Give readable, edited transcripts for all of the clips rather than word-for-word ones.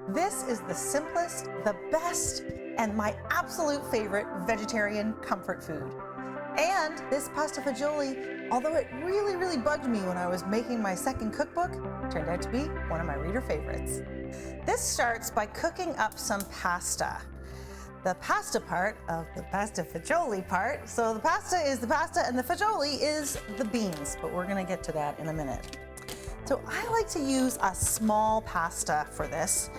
This is the simplest, the best, and my absolute favorite vegetarian comfort food. And this pasta fagioli, although it really bugged me when I was making my second cookbook, turned out to be one of my reader favorites. This starts by cooking up some pasta. The pasta part of the pasta fagioli part. So the pasta is the pasta and the fagioli is the beans, but we're gonna get to that in a minute. So I like to use a small pasta for this.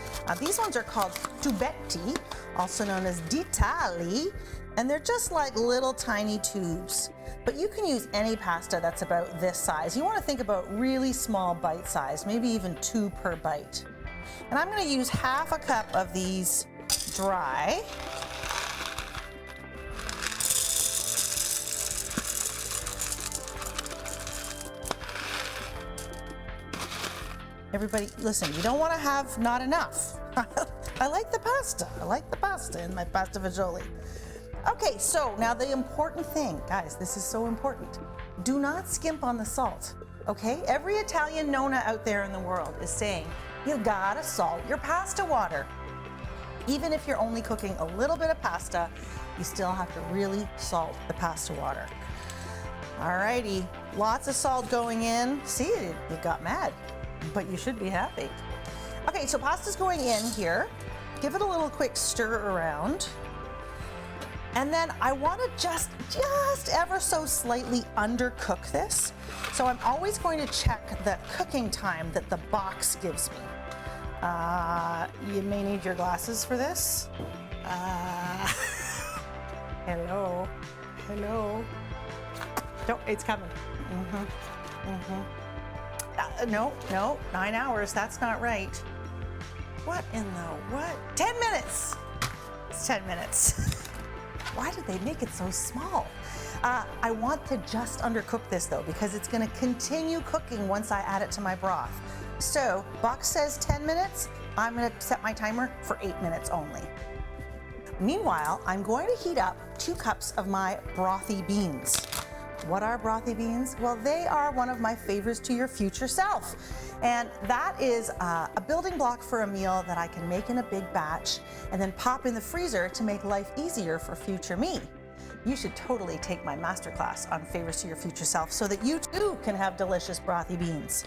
These ones are called tubetti, also known as ditalini, and they're just like little tiny tubes. But you can use any pasta that's about this size. You wanna think about really small bite size, maybe even 2 per bite. And I'm gonna use half a cup of these dry. Everybody, listen, you don't want to have not enough. I like the pasta. I like the pasta in my pasta fagioli. Okay, so now the important thing, guys, this is so important. Do not skimp on the salt, okay? Every Italian nonna out there in the world is saying, you gotta salt your pasta water. Even if you're only cooking a little bit of pasta, you still have to really salt the pasta water. Alrighty, lots of salt going in. See, you got mad, but you should be happy. Okay, so pasta's going in here. Give it a little quick stir around. And then I want to just ever so slightly undercook this. So I'm always going to check the cooking time that the box gives me. You may need your glasses for this. Hello. No, it's coming. No, 9 hours, that's not right. What in the what? 10 minutes. It's 10 minutes. Why did they make it so small? I want to just undercook this though, because it's gonna continue cooking once I add it to my broth. So, box says 10 minutes, I'm gonna set my timer for 8 minutes only. Meanwhile, I'm going to heat up 2 cups of my brothy beans. What are brothy beans? Well, they are one of my favors to your future self. And that is a building block for a meal that I can make in a big batch and then pop in the freezer to make life easier for future me. You should totally take my masterclass on Favors to Your Future Self so that you too can have delicious brothy beans.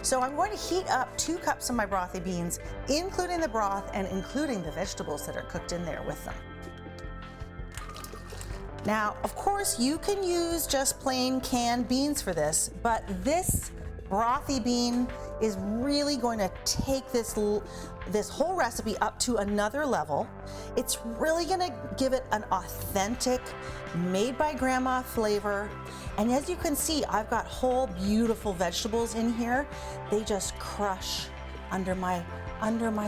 So I'm going to heat up 2 cups of my brothy beans, including the broth and including the vegetables that are cooked in there with them. Now, of course, you can use just plain canned beans for this, but this brothy bean is really going to take this whole recipe up to another level. It's really gonna give it an authentic, made by grandma flavor. And as you can see, I've got whole beautiful vegetables in here. They just crush under my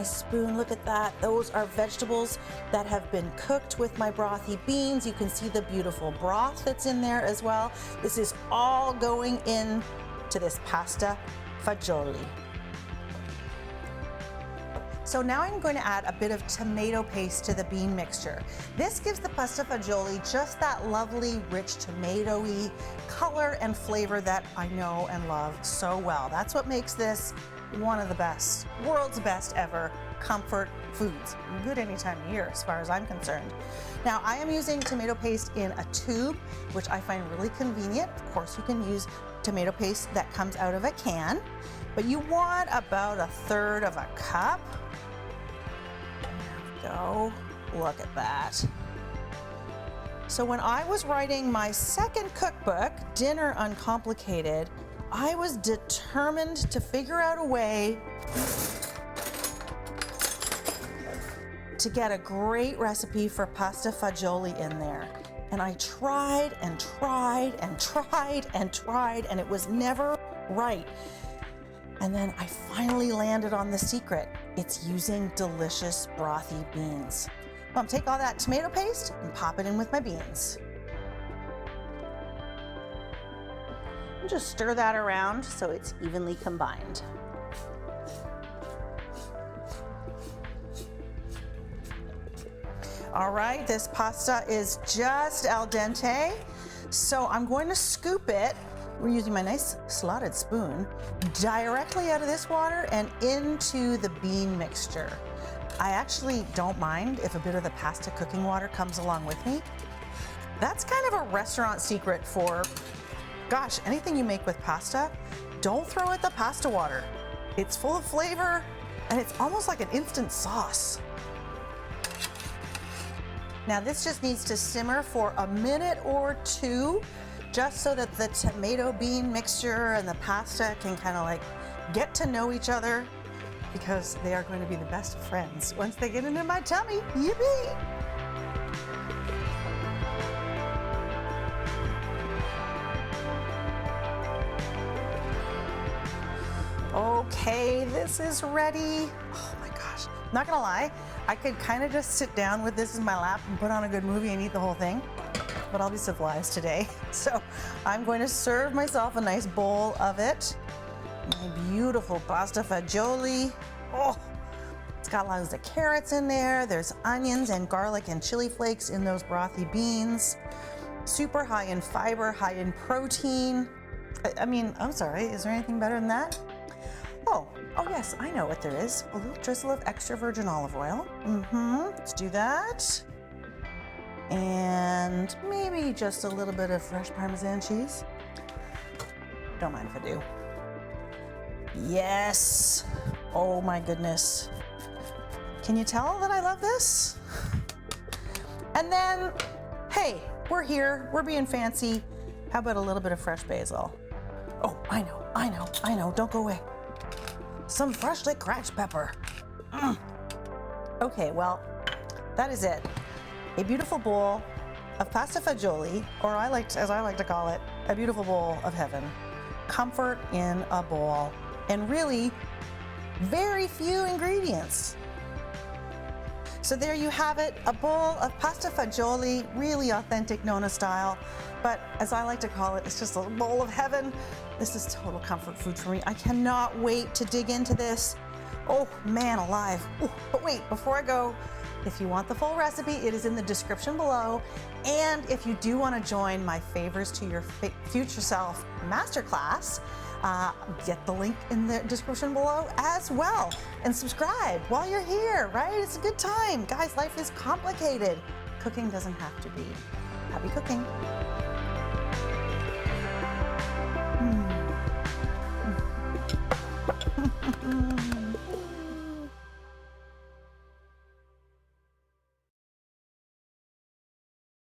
spoon. Look at that. Those are vegetables that have been cooked with my brothy beans. You can see the beautiful broth that's in there as well. This is all going in to this pasta fagioli. So now I'm going to add a bit of tomato paste to the bean mixture. This gives the pasta fagioli just that lovely, rich tomatoey color and flavor that I know and love so well. That's what makes this one of the best, world's best ever comfort foods. Good any time of year as far as I'm concerned. Now I am using tomato paste in a tube, which I find really convenient. Of course you can use tomato paste that comes out of a can, but you want about 1/3 of a cup. There we go, look at that. So when I was writing my second cookbook, Dinner Uncomplicated, I was determined to figure out a way to get a great recipe for pasta fagioli in there. And I tried and tried and tried and tried, and it was never right. And then I finally landed on the secret. It's using delicious brothy beans. Well, I'm take all that tomato paste and pop it in with my beans. And just stir that around so it's evenly combined. All right, this pasta is just al dente. So I'm going to scoop it, we're using my nice slotted spoon, directly out of this water and into the bean mixture. I actually don't mind if a bit of the pasta cooking water comes along with me. That's kind of a restaurant secret for, gosh, anything you make with pasta, don't throw in the pasta water. It's full of flavor and it's almost like an instant sauce. Now this just needs to simmer for a minute or two, just so that the tomato bean mixture and the pasta can kind of like get to know each other, because they are going to be the best of friends once they get into my tummy. Yippee! Okay, this is ready. Oh my gosh, not gonna lie, I could kind of just sit down with this in my lap and put on a good movie and eat the whole thing, but I'll be civilized today. So I'm going to serve myself a nice bowl of it. My beautiful pasta fagioli. Oh, it's got lots of carrots in there. There's onions and garlic and chili flakes in those brothy beans. Super high in fiber, high in protein. I mean, I'm sorry, is there anything better than that? Oh yes, I know what there is. A little drizzle of extra virgin olive oil. Let's do that. And maybe just a little bit of fresh Parmesan cheese. Don't mind if I do. Yes. Oh my goodness. Can you tell that I love this? And then, hey, we're here, we're being fancy. How about a little bit of fresh basil? Oh, I know, don't go away. Some freshly cracked pepper. Okay, well, that is it. A beautiful bowl of pasta fagioli, or as I like to call it, a beautiful bowl of heaven. Comfort in a bowl, and really very few ingredients. So there you have it, a bowl of pasta fagioli, really authentic Nona style, but as I like to call it, it's just a bowl of heaven. This is total comfort food for me. I cannot wait to dig into this. Oh man alive. Ooh, but wait, before I go, if you want the full recipe, it is in the description below. And if you do want to join my Favours to Your Future Self Masterclass, get the link in the description below as well. And subscribe while you're here, right? It's a good time. Guys, life is complicated. Cooking doesn't have to be. Happy cooking.